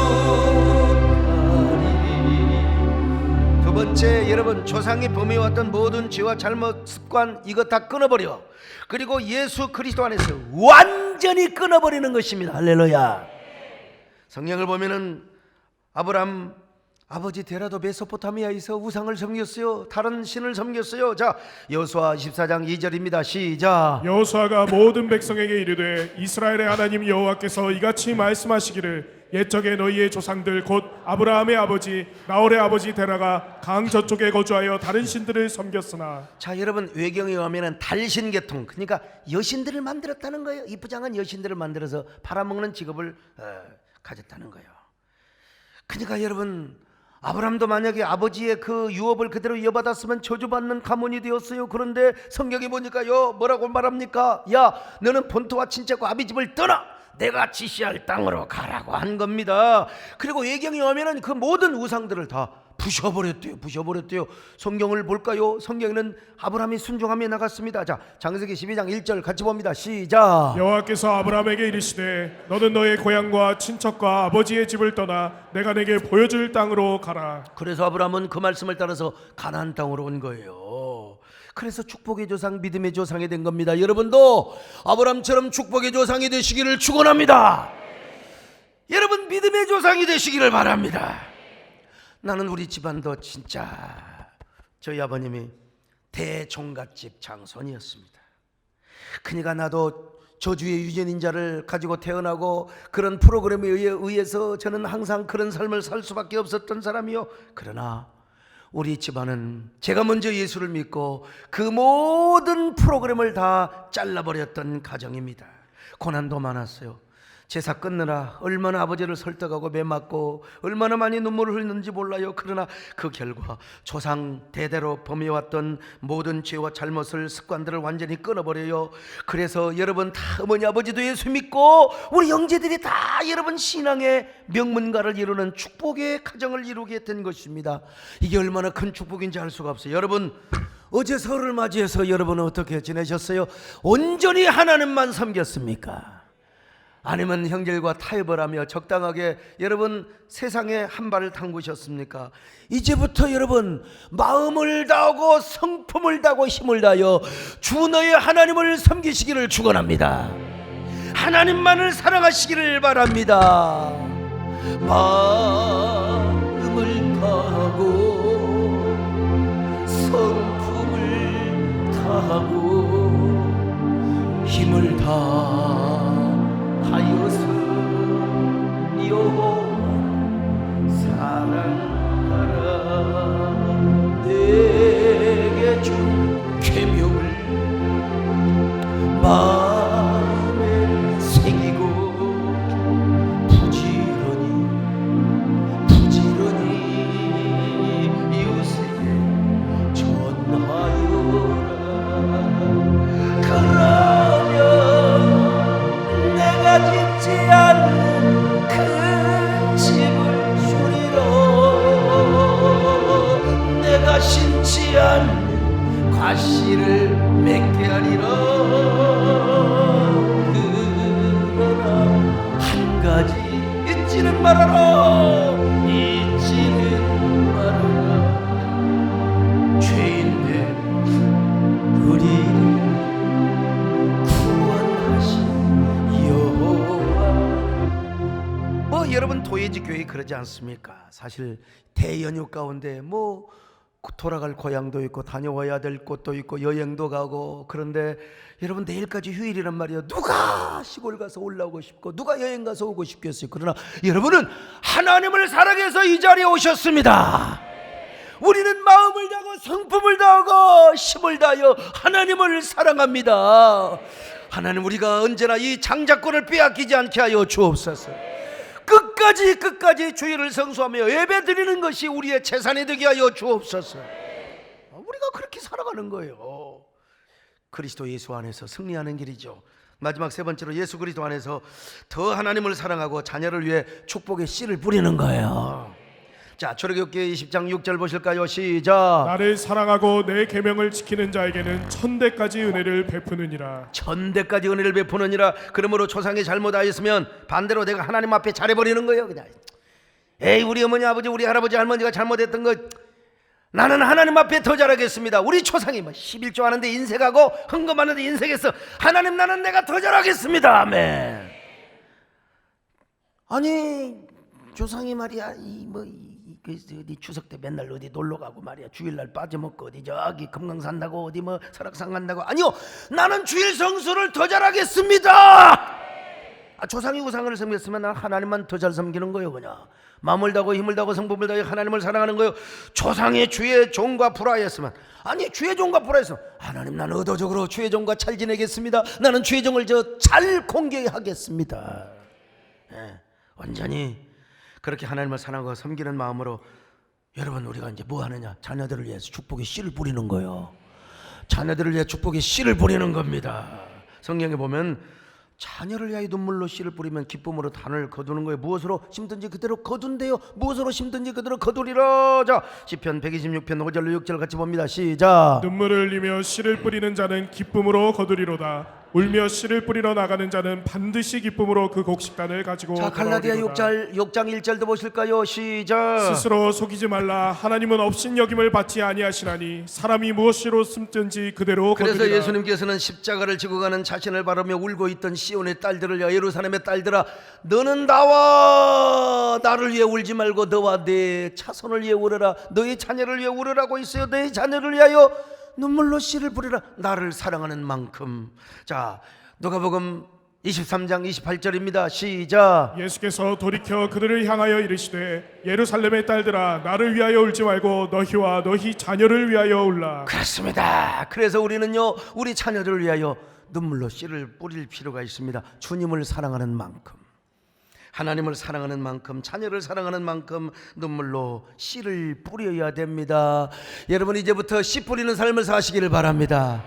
두 번째 여러분 조상이 범해왔던 모든 죄와 잘못 습관 이거 다 끊어버려. 그리고 예수 그리스도 안에서 완전히 끊어버리는 것입니다. 할렐루야. 성경을 보면은 아브람 아버지 데라도 메소포타미아에서 우상을 섬겼어요. 다른 신을 섬겼어요. 자 여호수아 14장 2절입니다. 시작. 여호수아가 모든 백성에게 이르되 이스라엘의 하나님 여호와께서 이같이 말씀하시기를 옛적에 너희의 조상들 곧 아브라함의 아버지 나홀의 아버지 데라가 강 저쪽에 거주하여 다른 신들을 섬겼으나. 자 여러분 외경에 의하면 달신계통 그러니까 여신들을 만들었다는 거예요. 이쁘장한 여신들을 만들어서 팔아먹는 직업을 가졌다는 거예요. 그러니까 여러분 아브라함도 만약에 아버지의 그 유업을 그대로 이어받았으면 저주받는 가문이 되었어요. 그런데 성경에 보니까요 뭐라고 말합니까? 야 너는 본토와 친척과 아비집을 떠나 내가 지시할 땅으로 가라고 한 겁니다. 그리고 외경에 오면은 그 모든 우상들을 다 부셔버렸대요. 성경을 볼까요? 성경에는 아브라함이 순종하며 나갔습니다. 자 창세기 12장 1절 같이 봅니다. 시작. 여호와께서 아브라함에게 이르시되 너는 너의 고향과 친척과 아버지의 집을 떠나 내가 내게 보여줄 땅으로 가라. 그래서 아브라함은 그 말씀을 따라서 가나안 땅으로 온 거예요. 그래서 축복의 조상 믿음의 조상이 된 겁니다. 여러분도 아브라함처럼 축복의 조상이 되시기를 축원합니다. 여러분 믿음의 조상이 되시기를 바랍니다. 나는 우리 집안도 진짜 저희 아버님이 대종갓집 장손이었습니다. 그러니까 나도 저주의 유전인자를 가지고 태어나고 그런 프로그램에 의해서 저는 항상 그런 삶을 살 수밖에 없었던 사람이요. 그러나 우리 집안은 제가 먼저 예수를 믿고 그 모든 프로그램을 다 잘라버렸던 가정입니다. 고난도 많았어요. 제사 끊느라 얼마나 아버지를 설득하고 매맞고 얼마나 많이 눈물을 흘렸는지 몰라요. 그러나 그 결과 조상 대대로 범해왔던 모든 죄와 잘못을 습관들을 완전히 끊어버려요. 그래서 여러분 다 어머니 아버지도 예수 믿고 우리 형제들이 다 여러분 신앙의 명문가를 이루는 축복의 가정을 이루게 된 것입니다. 이게 얼마나 큰 축복인지 알 수가 없어요. 여러분 어제 설을 맞이해서 여러분은 어떻게 지내셨어요? 온전히 하나님만 섬겼습니까? 아니면 형제들과 타협을 하며 적당하게 여러분 세상에 한 발을 담그셨습니까? 이제부터 여러분 마음을 다하고 성품을 다하고 힘을 다하여 주 너의 하나님을 섬기시기를 축원합니다. 하나님만을 사랑하시기를 바랍니다. 마음을 다하고 성품을 다하고 힘을 다하여서 여호와 사랑하라. 내게 준 계명을 마음에 새기고 부지런히 이웃에게 전하여라. 그러면 내가 짓지 않는 그 집을 주리라. 내가 심지 않는 과실을 맺게 하리라. 그러나 한 가지 잊지는 말아라. 잊지는 말아라. 죄인된 우리를 구원하신 여호와. 여러분 도예지 교회 그러지 않습니까? 사실 대연휴 가운데 돌아갈 고향도 있고 다녀와야 될 곳도 있고 여행도 가고, 그런데 여러분 내일까지 휴일이란 말이에요. 누가 시골 가서 올라오고 싶고 누가 여행 가서 오고 싶겠어요? 그러나 여러분은 하나님을 사랑해서 이 자리에 오셨습니다. 우리는 마음을 다하고 성품을 다하고 힘을 다하여 하나님을 사랑합니다. 하나님, 우리가 언제나 이 장자권을 빼앗기지 않게 하여 주옵소서. 끝까지 주의를 성수하며 예배드리는 것이 우리의 재산이 되게 하여 주옵소서. 우리가 그렇게 살아가는 거예요. 그리스도 예수 안에서 승리하는 길이죠. 마지막 세 번째로 예수 그리스도 안에서 더 하나님을 사랑하고 자녀를 위해 축복의 씨를 뿌리는 거예요. 자, 출애굽기 20장 6절 보실까요? 시작. 나를 사랑하고 내 계명을 지키는 자에게는 천대까지 은혜를 베푸느니라. 천대까지 은혜를 베푸느니라. 그러므로 조상이 잘못하였으면 반대로 내가 하나님 앞에 잘해버리는 거예요. 그냥 에이, 우리 어머니 아버지 우리 할아버지 할머니가 잘못했던 것 나는 하나님 앞에 더 잘하겠습니다. 우리 조상이 11조 하는데 인색하고 헌금하는데 인색해서 하나님, 나는 내가 더 잘하겠습니다. 아멘. 아니 조상이 말이야 어디 추석 때 맨날 어디 놀러 가고 말이야, 주일날 빠져먹고 어디 저기 금강산 가고 어디 설악산 간다고. 아니요, 나는 주일 성수를 더 잘하겠습니다. 조상이 우상을 섬겼으면 난 하나님만 더 잘 섬기는 거예요. 그냥 마음을 다하고 힘을 다하고 성품을 다하여 하나님을 사랑하는 거예요. 조상의 주의 종과 불화였으면, 아니 주의 종과 불화였으면 하나님, 나는 의도적으로 주의 종과 잘 지내겠습니다. 나는 주의 종을 잘 공개하겠습니다. 완전히 그렇게 하나님을 사랑하고 섬기는 마음으로 여러분, 우리가 이제 뭐 하느냐? 자녀들을 위해서 축복의 씨를 뿌리는 거예요. 자녀들을 위해 축복의 씨를 뿌리는 겁니다. 성경에 보면 자녀를 위하여 눈물로 씨를 뿌리면 기쁨으로 단을 거두는 거예요. 무엇으로 심든지 그대로 거둔대요. 무엇으로 심든지 그대로 거두리라. 자, 시편 126편 5절로 6절 같이 봅니다. 시작. 눈물을 흘리며 씨를 뿌리는 자는 기쁨으로 거두리로다. 울며 씨를 뿌리러 나가는 자는 반드시 기쁨으로 그 곡식단을 가지고 자, 갈라디아 돌아오리로다. 6장 1절도 보실까요? 시작. 스스로 속이지 말라. 하나님은 업신여김을 받지 아니하시나니 사람이 무엇으로 숨든지 그대로 그래서 거두리라. 예수님께서는 십자가를 지고 가는 자신을 바라며 울고 있던 시온의 딸들을, 예루살렘의 딸들아, 너는 나를 위해 울지 말고 너와 내 자손을 위해 울어라. 너의 자녀를 위해 울으라고 있어요. 너의 자녀를 위하여 눈물로 씨를 뿌리라. 나를 사랑하는 만큼. 자, 누가복음 23장 28절입니다. 시작. 예수께서 돌이켜 그들을 향하여 이르시되 예루살렘의 딸들아, 나를 위하여 울지 말고 너희와 너희 자녀를 위하여 울라. 그렇습니다. 그래서 우리는요, 우리 자녀들을 위하여 눈물로 씨를 뿌릴 필요가 있습니다. 주님을 사랑하는 만큼, 하나님을 사랑하는 만큼, 자녀를 사랑하는 만큼 눈물로 씨를 뿌려야 됩니다. 여러분, 이제부터 씨 뿌리는 삶을 사시기를 바랍니다.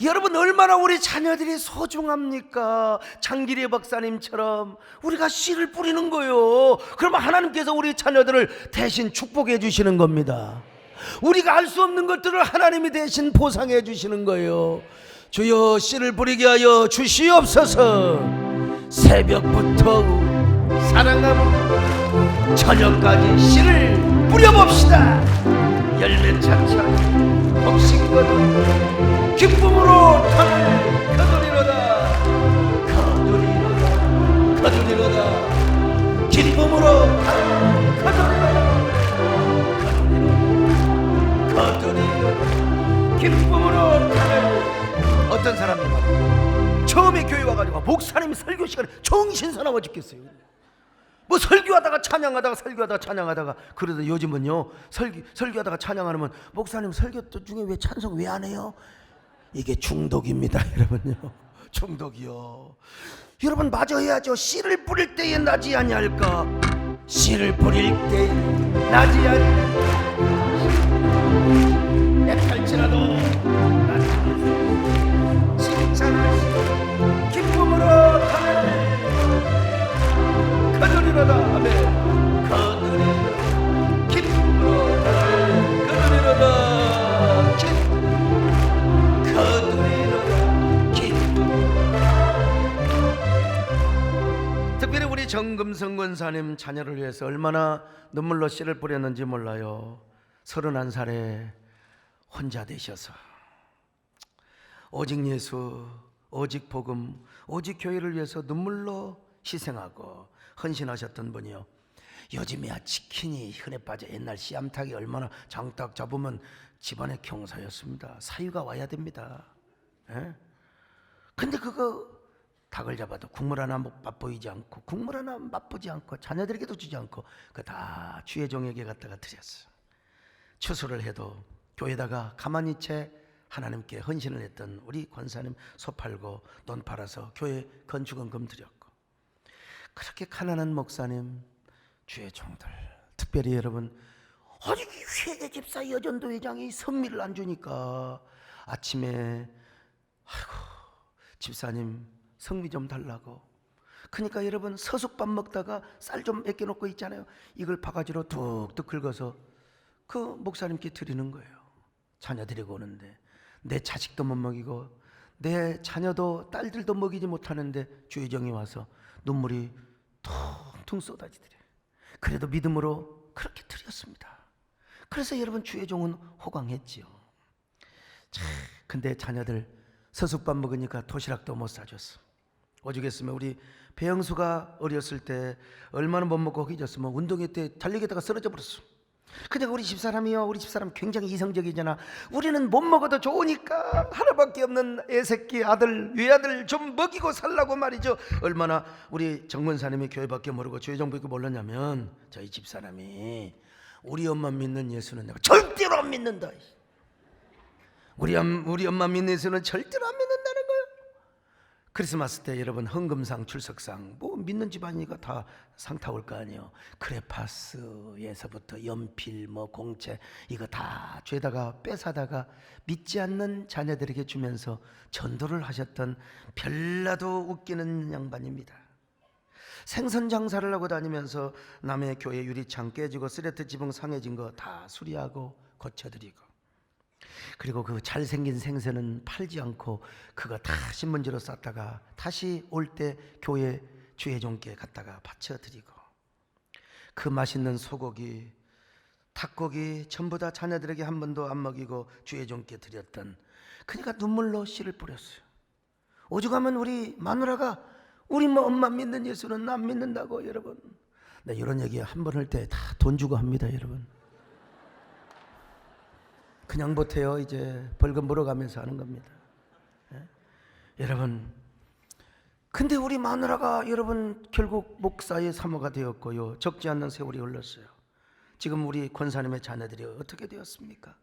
여러분, 얼마나 우리 자녀들이 소중합니까? 장기리 박사님처럼 우리가 씨를 뿌리는 거예요. 그러면 하나님께서 우리 자녀들을 대신 축복해 주시는 겁니다. 우리가 알 수 없는 것들을 하나님이 대신 보상해 주시는 거예요. 주여, 씨를 뿌리게 하여 주시옵소서. 새벽부터 사랑하고 저녁까지 씨를 뿌려봅시다. 열매 찬찬 복식거든 기쁨으로 터를 거두리로다. 거두리로다 거두리로다 기쁨으로 터를 거두리로다. 거두리로다 기쁨으로 터를. 어떤 사람이 처음에 교회 와가지고 목사님 설교 시간에 정신사나워 죽겠어요. 뭐 설교하다가 찬양하다가 설교하다가 찬양하다가. 그래도 요즘은요 설교하다가 찬양하면 목사님 설교 중에 왜 찬송 왜 안 해요? 이게 중독입니다 여러분요. 중독이요. 여러분 마저 해야죠. 씨를 뿌릴 때에 나지 아니할까. 씨를 뿌릴 때에 나지 아니할까. 애탈지라도 나지 칭찬하시 기쁨으로 하늘 거두리로다. 아멘. 거두리로다 기쁨으로 하늘 거두리로다. 거두리로다 기쁨. 특별히 우리 정금성 권사님 자녀를 위해서 얼마나 눈물로 씨를 뿌렸는지 몰라요. 31살에 혼자 되셔서 오직 예수, 오직 복음, 오직 교회를 위해서 눈물로 희생하고 헌신하셨던 분이요. 요즘이야 치킨이 흔해 빠져. 옛날 씨암탉이 얼마나 장딱 잡으면 집안의 경사였습니다. 사유가 와야 됩니다. 예? 근데 그거 닭을 잡아도 국물 하나 맛보이지 않고 국물 하나 맛보지 않고 자녀들에게도 주지 않고 그 다 주의 종에게 갖다가 드렸어요. 추수를 해도 교회다가 가만히 채 하나님께 헌신을 했던 우리 권사님 소 팔고 돈 팔아서 교회 건축원금 드렸고. 그렇게 가난한 목사님, 주의 종들, 특별히 여러분, 아니 회계 집사 여전도 회장이 선미를 안 주니까 아침에 아이고 집사님 성미 좀 달라고. 그러니까 여러분 서숙밥 먹다가 쌀 좀 아껴놓고 있잖아요. 이걸 바가지로 툭툭 긁어서 그 목사님께 드리는 거예요. 자녀 데리고 오는데 내 자식도 못 먹이고 내 자녀도 딸들도 먹이지 못하는데 주의정이 와서 눈물이 퉁퉁 쏟아지더래요. 그래도 믿음으로 그렇게 드렸습니다. 그래서 여러분 주의종은 호강했지요. 자, 근데 자녀들 서숙밥 먹으니까 도시락도 못 사줬어. 오죽했으면 우리 배영수가 어렸을 때 얼마나 못 먹고 허기졌으면 운동회 때 달리기다가 쓰러져 버렸어. 근데 우리 집사람이요, 우리 집사람 굉장히 이성적이잖아. 우리는 못 먹어도 좋으니까 하나밖에 없는 애새끼 아들 외아들 좀 먹이고 살라고 말이죠. 얼마나 우리 정권사님이 교회밖에 모르고 주의정밖에 몰랐냐면 저희 집사람이 우리 엄마 믿는 예수는 내가 절대로 안 믿는다. 우리 엄마 믿는 예수는 절대로 안 믿는다는 거예요. 크리스마스 때 여러분 헌금상 출석상 뭐 믿는 집안이니까 다 상 타올 거 아니에요. 크레파스에서부터 연필 뭐 공채 이거 다 죄다가 뺏어다가 믿지 않는 자녀들에게 주면서 전도를 하셨던 별나도 웃기는 양반입니다. 생선 장사를 하고 다니면서 남의 교회 유리창 깨지고 쓰레트 지붕 상해진 거 다 수리하고 고쳐드리고, 그리고 그 잘생긴 생선은 팔지 않고 그거 다 신문지로 쌌다가 다시 올 때 교회 주회종께 갖다가 바쳐드리고, 그 맛있는 소고기 닭고기 전부 다 자녀들에게 한 번도 안 먹이고 주회종께 드렸던, 그러니까 눈물로 씨를 뿌렸어요. 오죽하면 우리 마누라가 우리 뭐 엄마 믿는 예수는 안 믿는다고. 여러분 나 이런 얘기 한 번 할 때 다 돈 주고 합니다. 여러분 그냥 못해요. 이제 벌금 물어가면서 하는 겁니다. 여러분 근데 우리 마누라가 여러분 결국 목사의 사모가 되었고요, 적지 않는 세월이 흘렀어요. 지금 우리 권사님의 자녀들이 어떻게 되었습니까?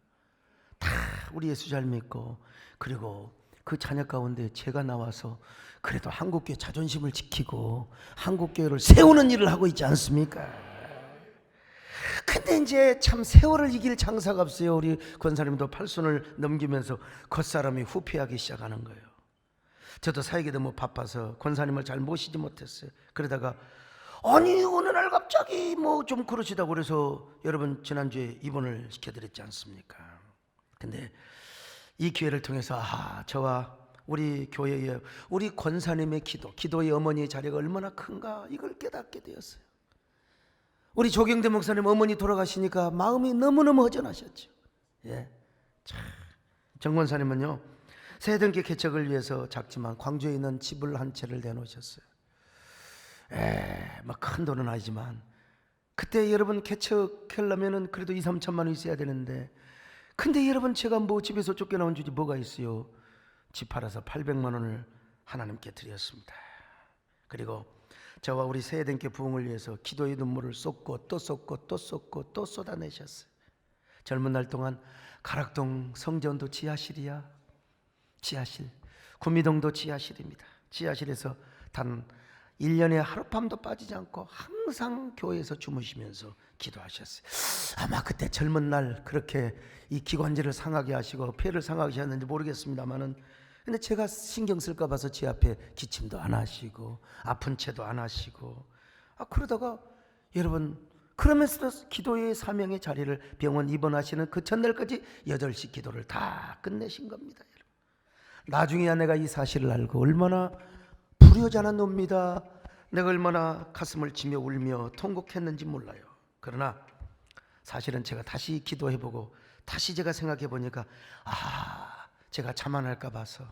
다 우리 예수 잘 믿고, 그리고 그 자녀 가운데 제가 나와서 그래도 한국교회 자존심을 지키고 한국교회를 세우는 일을 하고 있지 않습니까? 근데 이제 참 세월을 이길 장사가 없어요. 우리 권사님도 팔순을 넘기면서 겉사람이 후퇴하기 시작하는 거예요. 저도 사역이 너무 바빠서 권사님을 잘 모시지 못했어요. 그러다가 아니 어느 날 갑자기 뭐 좀 그러시다고 그래서 여러분 지난주에 입원을 시켜드렸지 않습니까? 근데 이 기회를 통해서 저와 우리 교회에 우리 권사님의 기도의 어머니의 자리가 얼마나 큰가 이걸 깨닫게 되었어요. 우리 조경대 목사님 어머니 돌아가시니까 마음이 너무너무 허전하셨죠. 예. 참, 정 권사님은요 새해등기 개척을 위해서 작지만 광주에 있는 집을 한 채를 내놓으셨어요. 막 큰 돈은 아니지만 그때 여러분 개척하려면은 그래도 2, 3천만 원 있어야 되는데, 근데 여러분 제가 뭐 집에서 쫓겨나온 주지 뭐가 있어요. 집 팔아서 800만 원을 하나님께 드렸습니다. 그리고 저와 우리 새해등기 부흥을 위해서 기도의 눈물을 쏟고 또 쏟고 또 쏟고 또 쏟아내셨어요. 젊은 날 동안 가락동 성전도 지하실이야. 지하실. 구미동도 지하실입니다. 지하실에서 단 1년에 하룻밤도 빠지지 않고 항상 교회에서 주무시면서 기도하셨어요. 아마 그때 젊은 날 그렇게 이 기관지를 상하게 하시고 폐를 상하게 하셨는지 모르겠습니다만은, 근데 제가 신경 쓸까 봐서 제 앞에 기침도 안 하시고 아픈 채도 안 하시고, 그러다가 여러분 그러면서도 기도의 사명의 자리를 병원 입원하시는 그 전날까지 8시 기도를 다 끝내신 겁니다. 여러분. 나중에야 내가 이 사실을 알고 얼마나 불효자나 놉니다. 내가 얼마나 가슴을 치며 울며 통곡했는지 몰라요. 그러나 사실은 제가 다시 기도해보고 다시 제가 생각해보니까 제가 자만할까 봐서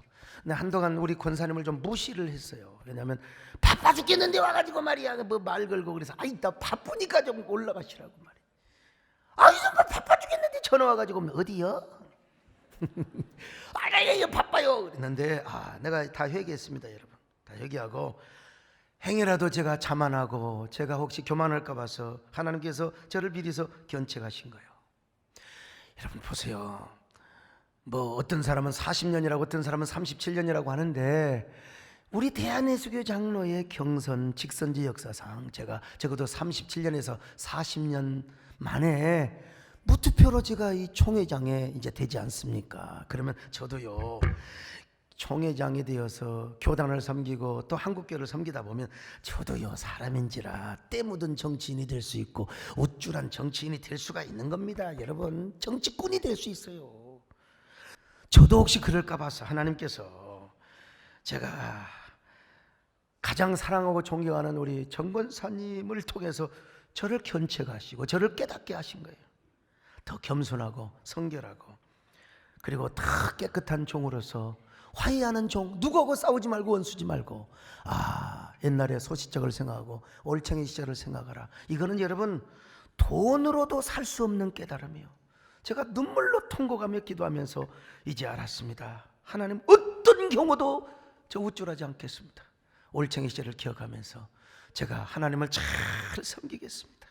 한동안 우리 권사님을 좀 무시를 했어요. 왜냐하면 바빠 죽겠는데 와가지고 말이야 뭐 말 걸고 그래서 나 바쁘니까 좀 올라가시라고 말이야. 정말 바빠 죽겠는데 전화 와가지고 어디요? 나 바빠요 그랬는데 내가 다 회개했습니다. 여러분 다 회개하고 행여라도 제가 자만하고 제가 혹시 교만할까 봐서 하나님께서 저를 미리서 견책하신 거예요. 여러분 보세요. 뭐 어떤 사람은 40년이라고 어떤 사람은 37년이라고 하는데 우리 대한예수교 장로의 경선 직선지 역사상 제가 적어도 37년에서 40년 만에 무투표로 제가 이 총회장에 이제 되지 않습니까? 그러면 저도요 총회장이 되어서 교단을 섬기고 또 한국교를 섬기다 보면 저도요 사람인지라 때 묻은 정치인이 될 수 있고 우쭐한 정치인이 될 수가 있는 겁니다. 여러분 정치꾼이 될 수 있어요. 저도 혹시 그럴까 봐서 하나님께서 제가 가장 사랑하고 존경하는 우리 정 권사님을 통해서 저를 견책하시고 저를 깨닫게 하신 거예요. 더 겸손하고 성결하고 그리고 다 깨끗한 종으로서 화해하는 종, 누구하고 싸우지 말고 원수지 말고 옛날에 소시적을 생각하고 올챙이 시절을 생각하라. 이거는 여러분 돈으로도 살 수 없는 깨달음이요. 제가 눈물로 통곡하며 기도하면서 이제 알았습니다. 하나님 어떤 경우도 저 우쭐하지 않겠습니다. 올챙이 시절을 기억하면서 제가 하나님을 잘 섬기겠습니다.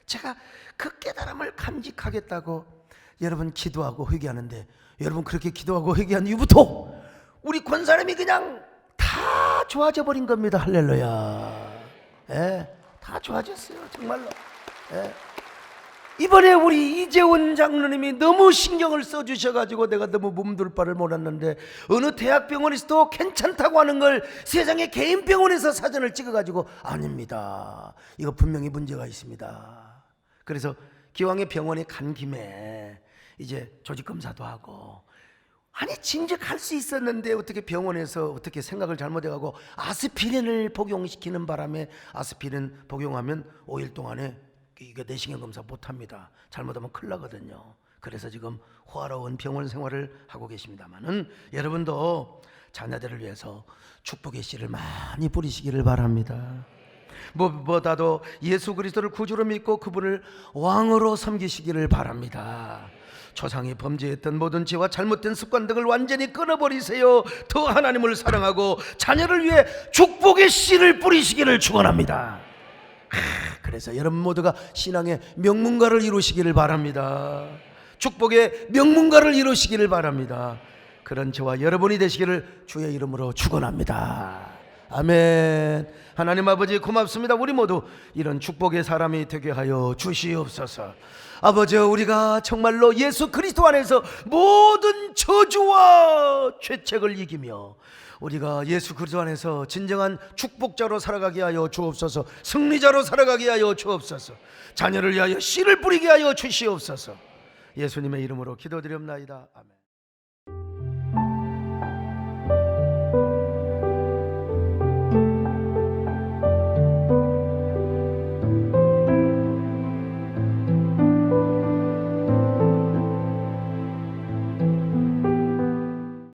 제가 그 깨달음을 간직하겠다고 여러분 기도하고 회개하는데, 여러분 그렇게 기도하고 회개한 이후부터 우리 권사님이 그냥 다 좋아져 버린 겁니다. 할렐루야. 다 좋아졌어요 정말로. 이번에 우리 이재원 장로님이 너무 신경을 써주셔가지고 내가 너무 몸둘 바를 몰랐는데, 어느 대학병원에서도 괜찮다고 하는 걸 세상에 개인 병원에서 사진을 찍어가지고 아닙니다, 이거 분명히 문제가 있습니다. 그래서 기왕에 병원에 간 김에 이제 조직검사도 하고, 진즉 할 수 있었는데 어떻게 병원에서 어떻게 생각을 잘못해가고 아스피린을 복용시키는 바람에 아스피린 복용하면 5일 동안에 이거 내시경 검사 못합니다. 잘못하면 큰일 나거든요. 그래서 지금 호화로운 병원 생활을 하고 계십니다만은 여러분도 자녀들을 위해서 축복의 씨를 많이 뿌리시기를 바랍니다. 무엇보다도 예수 그리스도를 구주로 믿고 그분을 왕으로 섬기시기를 바랍니다. 조상이 범죄했던 모든 죄와 잘못된 습관 등을 완전히 끊어버리세요. 더 하나님을 사랑하고 자녀를 위해 축복의 씨를 뿌리시기를 축원합니다. 그래서 여러분 모두가 신앙의 명문가를 이루시기를 바랍니다. 축복의 명문가를 이루시기를 바랍니다. 그런 저와 여러분이 되시기를 주의 이름으로 축원합니다. 아멘. 하나님 아버지 고맙습니다. 우리 모두 이런 축복의 사람이 되게 하여 주시옵소서. 아버지, 우리가 정말로 예수 그리스도 안에서 모든 저주와 죄책을 이기며 우리가 예수 그리스도 안에서 진정한 축복자로 살아가게 하여 주옵소서. 승리자로 살아가게 하여 주옵소서. 자녀를 위하여 씨를 뿌리게 하여 주시옵소서. 예수님의 이름으로 기도드립나이다. 아멘.